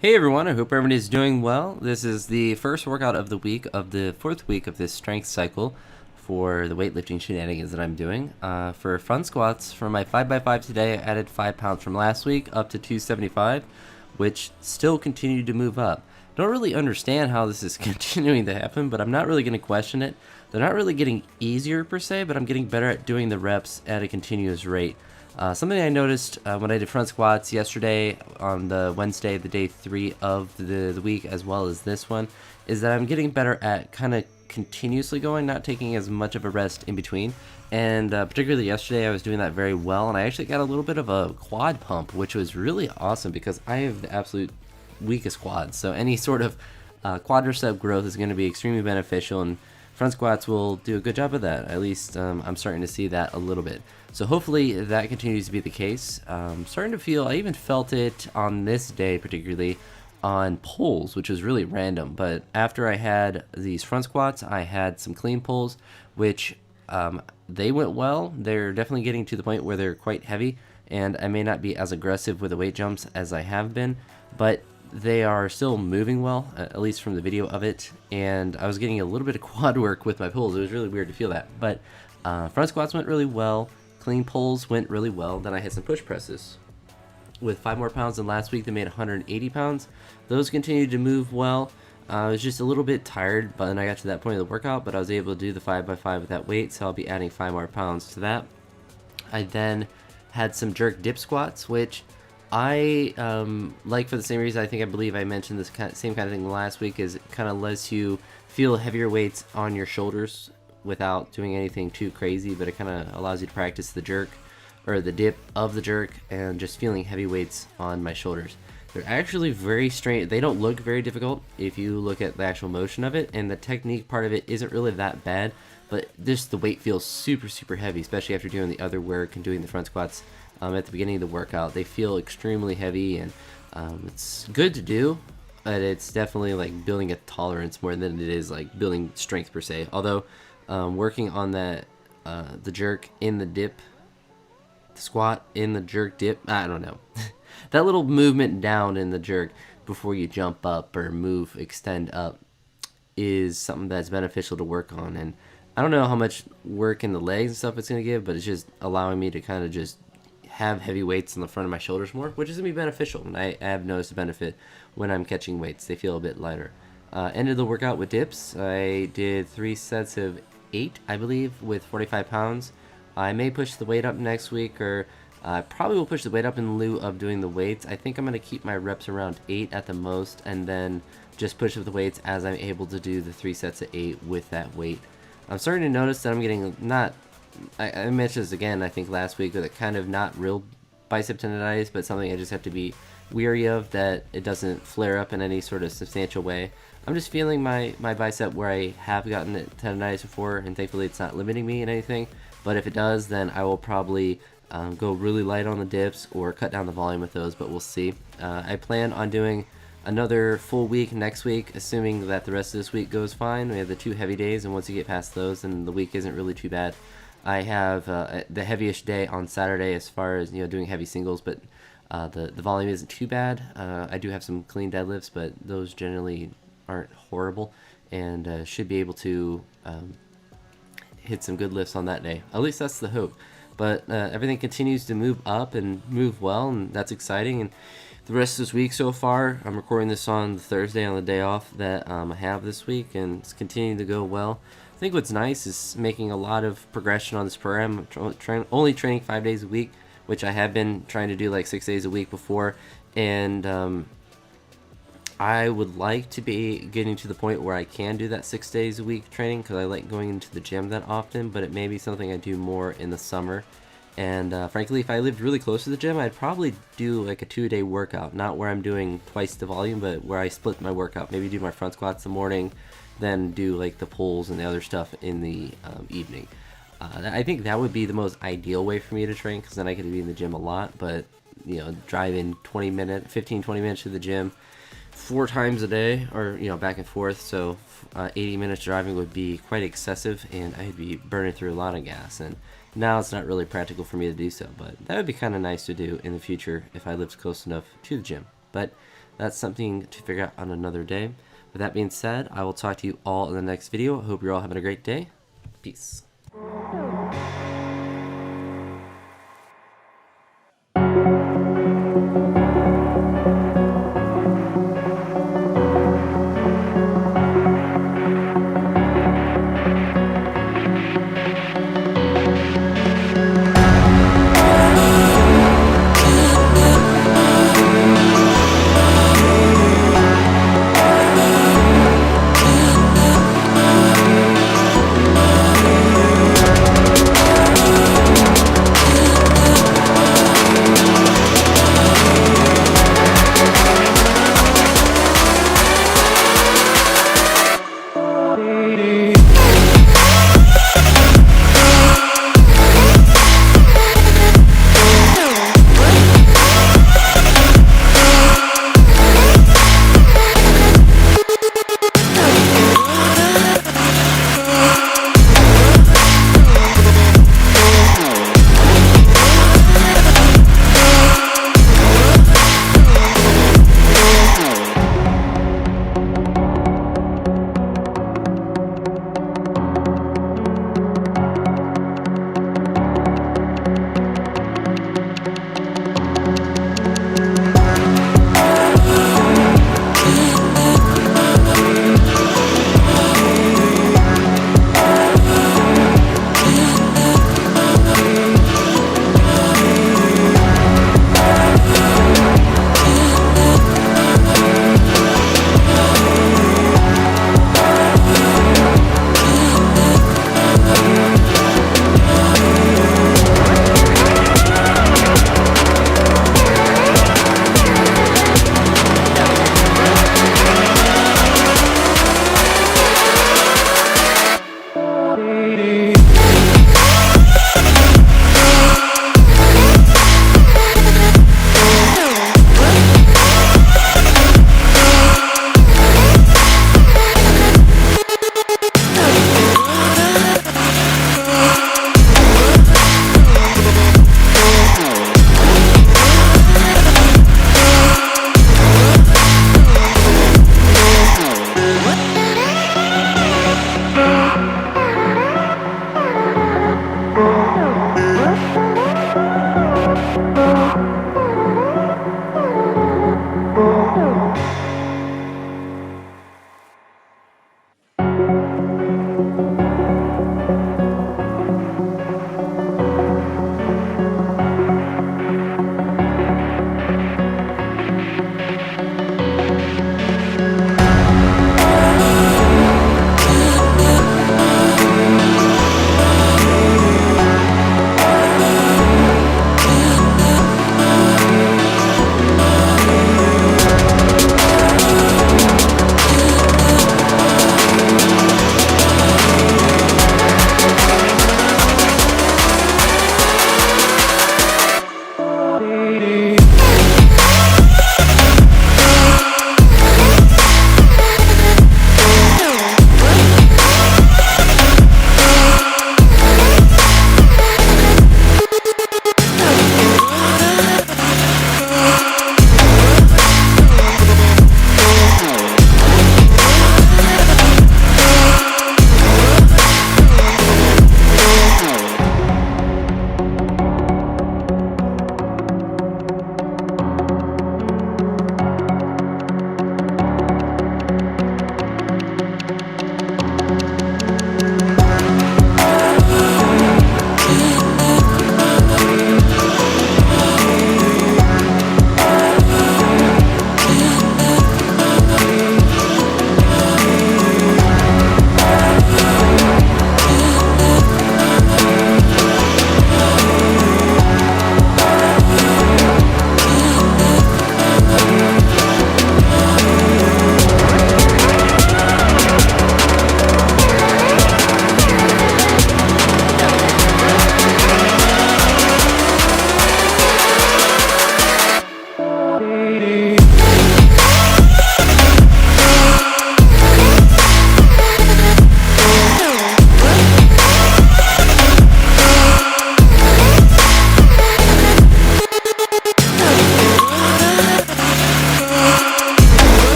Hey everyone, I hope everyone is doing well. This is the first workout of the week of the fourth week of this strength cycle for the weightlifting shenanigans that I'm doing. For front squats, for my 5x5 today, I added 5 pounds from last week up to 275, which still continued to move up. Don't really understand how this is continuing to happen, but I'm not really going to question it. They're not really getting easier per se, but I'm getting better at doing the reps at a continuous rate. Something I noticed when I did front squats yesterday on the Wednesday, the day 3 of the week, as well as this one, is that I'm getting better at kind of continuously going, not taking as much of a rest in between. And particularly yesterday, I was doing that very well, and I actually got a little bit of a quad pump, which was really awesome because I have the absolute weakest quads. So any sort of quadricep growth is going to be extremely beneficial, and front squats will do a good job of that. At least I'm starting to see that a little bit. So hopefully that continues to be the case. Starting to feel, I even felt it on this day particularly on pulls, which was really random. But after I had these front squats, I had some clean pulls, which they went well. They're definitely getting to the point where they're quite heavy, and I may not be as aggressive with the weight jumps as I have been, but they are still moving well, at least from the video of it. And I was getting a little bit of quad work with my pulls. It was really weird to feel that. But front squats went really well. Clean pulls went really well. Then I had some push presses with 5 more pounds than last week. They made 180 pounds. Those continued to move well. I was just a little bit tired, but then I got to that point of the workout, but I was able to do the 5x5 with that weight, so I'll be adding 5 more pounds to that. I then had some jerk dip squats, which I like for the same reason. I believe I mentioned this same kind of thing last week, is it kind of lets you feel heavier weights on your shoulders without doing anything too crazy, but it kind of allows you to practice the jerk or the dip of the jerk and just feeling heavy weights on my shoulders. They're actually very straight. They don't look very difficult if you look at the actual motion of it, and the technique part of it isn't really that bad, but just the weight feels super heavy, especially after doing the other work and doing the front squats at the beginning of the workout. They feel extremely heavy, and it's good to do, but it's definitely like building a tolerance more than it is like building strength per se. Although working on that the jerk in the dip, the squat in the jerk dip, I don't know. That little movement down in the jerk before you jump up or move, extend up, is something that's beneficial to work on. And I don't know how much work in the legs and stuff it's going to give, but it's just allowing me to kind of just have heavy weights in the front of my shoulders more, which is going to be beneficial. And I have noticed a benefit when I'm catching weights. They feel a bit lighter. Ended the workout with dips. I did 3 sets of 8, I believe, with 45 pounds. I may push the weight up next week, or I probably will push the weight up in lieu of doing the weights. I think I'm going to keep my reps around 8 at the most, and then just push up the weights as I'm able to do the 3 sets of 8 with that weight. I'm starting to notice that I'm getting not, I mentioned this again, I think last week, with it kind of not real bicep tendonitis, but something I just have to be weary of, that it doesn't flare up in any sort of substantial way. I'm just feeling my bicep where I have gotten it tendonitis before, and thankfully it's not limiting me in anything. But if it does, then I will probably go really light on the dips or cut down the volume with those, but we'll see. I plan on doing another full week next week, assuming that the rest of this week goes fine. We have the 2 heavy days, and once you get past those, then the week isn't really too bad. I have the heaviest day on Saturday as far as doing heavy singles, but the volume isn't too bad. I do have some clean deadlifts, but those generally aren't horrible, and should be able to hit some good lifts on that day. At least that's the hope. But everything continues to move up and move well, and that's exciting. And the rest of this week so far, I'm recording this on Thursday on the day off that I have this week, and it's continuing to go well. I think what's nice is making a lot of progression on this program. I'm only training 5 days a week, which I have been trying to do like 6 days a week before, and I would like to be getting to the point where I can do that 6 days a week training, because I like going into the gym that often, but it may be something I do more in the summer. And frankly, if I lived really close to the gym, I'd probably do like a 2-day workout, not where I'm doing twice the volume, but where I split my workout. Maybe do my front squats in the morning, then do like the pulls and the other stuff in the evening. I think that would be the most ideal way for me to train, because then I could be in the gym a lot, but drive in 15, 20 minutes to the gym 4 times a day, or back and forth, so 80 minutes driving would be quite excessive, and I'd be burning through a lot of gas, and now it's not really practical for me to do so, but that would be kind of nice to do in the future if I lived close enough to the gym. But that's something to figure out on another day. With that being said, I will talk to you all in the next video. I hope you're all having a great day. Peace.